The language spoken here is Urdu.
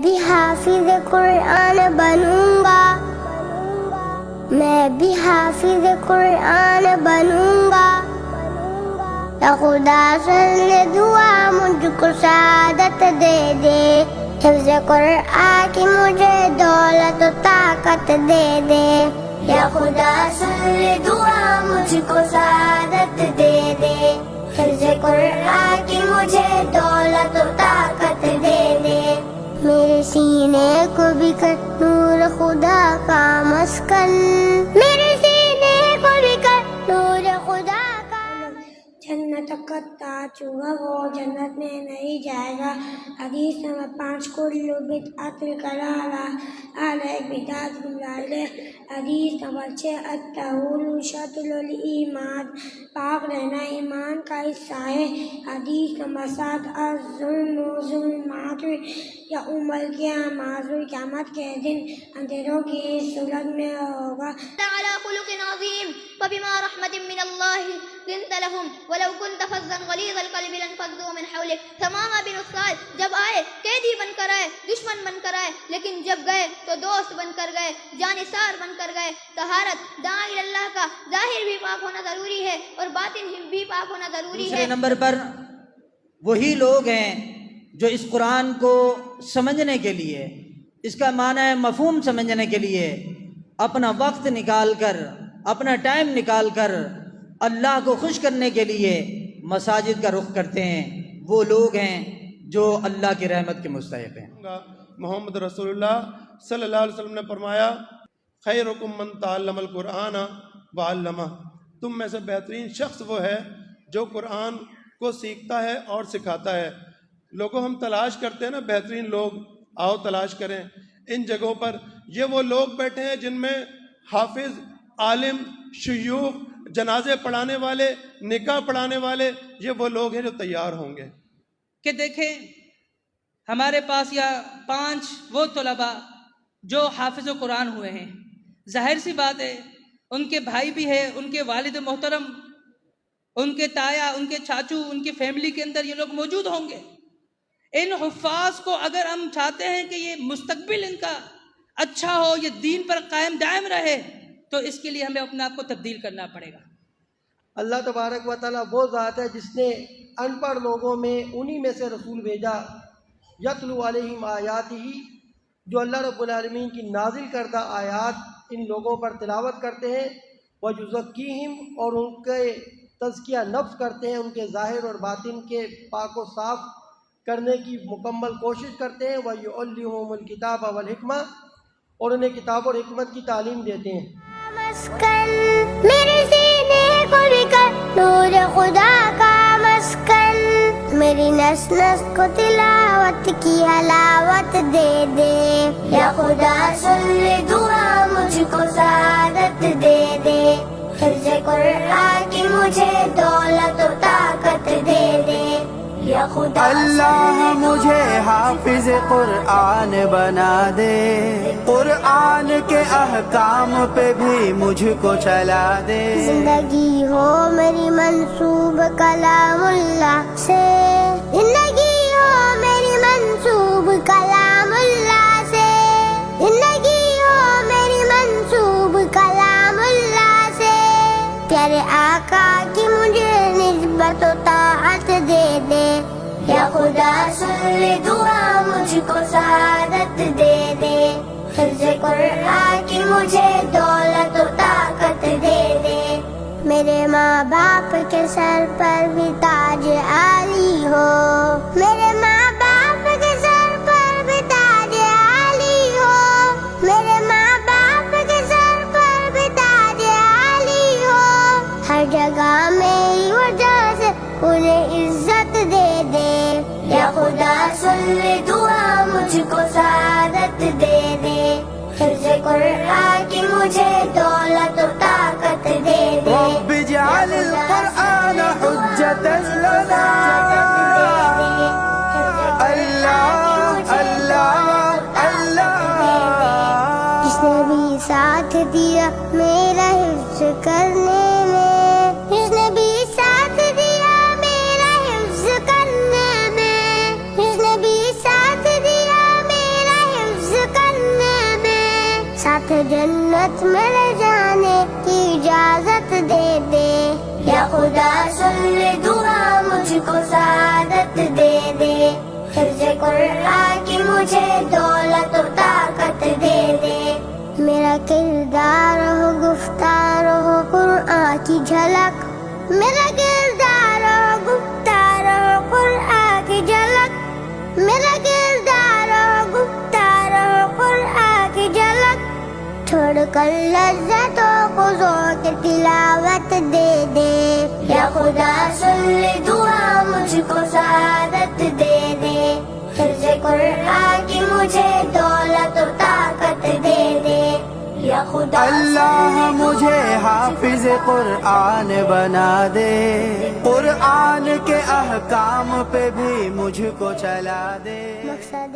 بھی حافظ قرآن بنوں گا، میں بھی حافظ قرآن بنوں گا، یا خدا سے دعا مجھ کو سعادت دے دے، حفظ قرآن کی مجھے دولت و طاقت دے دے، یا خدا سے دعا مجھ کو سعادت دے دے، حفظ قرآن کی مجھے دولت و طاقت دے دے، میرے سینے کو بھی کر نور خدا کا مسکن، میرے سینے کو بھی کر نور خدا کا۔ جنت قطعت وہ جنت میں نہیں جائے گا، حدیث نمبر 5 کل بدعت الضلالہ علیہ بدعت اللہ، حدیث نمبر 6 الطہور شطر الایمان، پاک رہنا ایمان کا حصہ ہے، حدیث نمبر 7 الظلم ظلمات یوم القیامۃ، قیامت کے دن اندھیروں کی صورت میں ہوگا۔ على خلق عظیم فبما رحمة من اللہ لنت لهم ولو كنت فظا غلیظ القلب لانفضوا من حولك۔ ثمامہ بن اسال جب آئے قیدی بن کر آئے، دشمن بن کر آئے، لیکن جب گئے تو دوست بن کر گئے، جانثار بن کر گئے۔ طہارت داعی اللہ کا ظاہر بھی پاک ہونا ضروری ہے اور باطن بھی پاک ہونا ضروری ہے۔ دوسرے نمبر پر وہی لوگ ہیں جو اس قرآن کو سمجھنے کے لیے، اس کا معنی مفہوم سمجھنے کے لیے اپنا وقت نکال کر، اپنا ٹائم نکال کر اللہ کو خوش کرنے کے لیے مساجد کا رخ کرتے ہیں، وہ لوگ ہیں جو اللہ کی رحمت کے مستحق ہیں۔ محمد رسول اللہ صلی اللہ علیہ وسلم نے فرمایا خیرکم من تعلم القرآن وعلمہ، تم میں سے بہترین شخص وہ ہے جو قرآن کو سیکھتا ہے اور سکھاتا ہے۔ لوگوں ہم تلاش کرتے ہیں نا بہترین لوگ، آؤ تلاش کریں ان جگہوں پر۔ یہ وہ لوگ بیٹھے ہیں جن میں حافظ، عالم، شیوخ، جنازے پڑھانے والے، نکاح پڑھانے والے، یہ وہ لوگ ہیں جو تیار ہوں گے۔ کہ دیکھیں ہمارے پاس یا 5 وہ طلباء جو حافظ قرآن ہوئے ہیں، ظاہر سی بات ہے ان کے بھائی بھی ہے، ان کے والد محترم، ان کے تایا، ان کے چاچو، ان کی فیملی کے اندر یہ لوگ موجود ہوں گے۔ ان حفاظ کو اگر ہم چاہتے ہیں کہ یہ مستقبل ان کا اچھا ہو، یہ دین پر قائم دائم رہے، تو اس کے لیے ہمیں اپنے آپ کو تبدیل کرنا پڑے گا۔ اللہ تبارک و تعالیٰ وہ ذات ہے جس نے ان پڑھ لوگوں میں انہی میں سے رسول بھیجا، یتلو علیہم آیاتہ، جو اللہ رب العالمین کی نازل کردہ آیات ان لوگوں پر تلاوت کرتے ہیں، ویزکیہم، اور ان کے تزکیہ نفس کرتے ہیں، ان کے ظاہر اور باطن کے پاک و صاف کرنے کی مکمل کوشش کرتے ہیں، وَيُعَلِّمُهُمُ الْكِتَابَ وَالْحِکْمَةَ، اور انہیں کتاب اور حکمت کی تعلیم دیتے ہیں۔ مسکن میرے سینے کو بھی کر نور خدا کا مسکن، میری نس نس کو تلاوت کی حلاوت دے دے، یا خدا سن لے دعا مجھ کو سعادت دے دے، حفظ قرآن کی مجھے دولت و طاقت دے دے، یا خدا اللہ مجھے حافظ قرآن بنا دے، قرآن کے احکام پہ بھی مجھ کو چلا دے، زندگی ہو میری منسوب کلام اللہ سے، زندگی ہو میری منسوب کلام اللہ سے، زندگی ہو میری منسوب کلام اللہ سے، پیارے آقا کی مجھے نسبت و طاعت دے دے، یا خدا سن لے دعا مجھ کو سعادت دے دے، حفظ قرآن کی مجھے دولت و طاقت دے دے، میرے ماں باپ کے سر پر بھی تاج عالی ہو، میرے ماں باپ کے سر پر بھی تاج عالی ہو، میرے ماں باپ کے سر پر بھی تاج عالی ہو، ہر جگہ میری وجہ سے انہیں عزت دے دے، یا خدا سن لے دعا مجھ کو سعادت دے دے، حفظ قرآن کی مجھے دولت و طاقت دے دے، رب اجعل القرآن حجة لنا، اللہ اللہ اللہ، جس نے بھی ساتھ دیا میرا حفظ کرنے میں، جس نے بھی ساتھ دیا میرا حفظ کرنے میں، جس نے بھی ساتھ دیا میرا جنت میں لے جانے کی اجازت دے دے، یا خدا سن لے دعا مجھ کو سعادت دے دے، حفظ قرآن کی مجھے دولت و طاقت دے دے، میرا کردار ہو گفتار ہو قرآن کی جھلک، میرا کردار ہو گفتار ہو قرآن کی جھلک، میرا کردار ہو گفتار ہو قرآن کی جھلک، چھوڑ کر لذتوں کو ذوق تلاوت دے دے، یا خدا سن لے دعا مجھ کو سعادت دے دے، حفظ قرآن کی مجھے دولت و طاقت دے دے، یا خدا اللہ مجھے حافظ قرآن بنا دے، قرآن کے احکام پہ بھی مجھ کو چلا دے۔ مقصد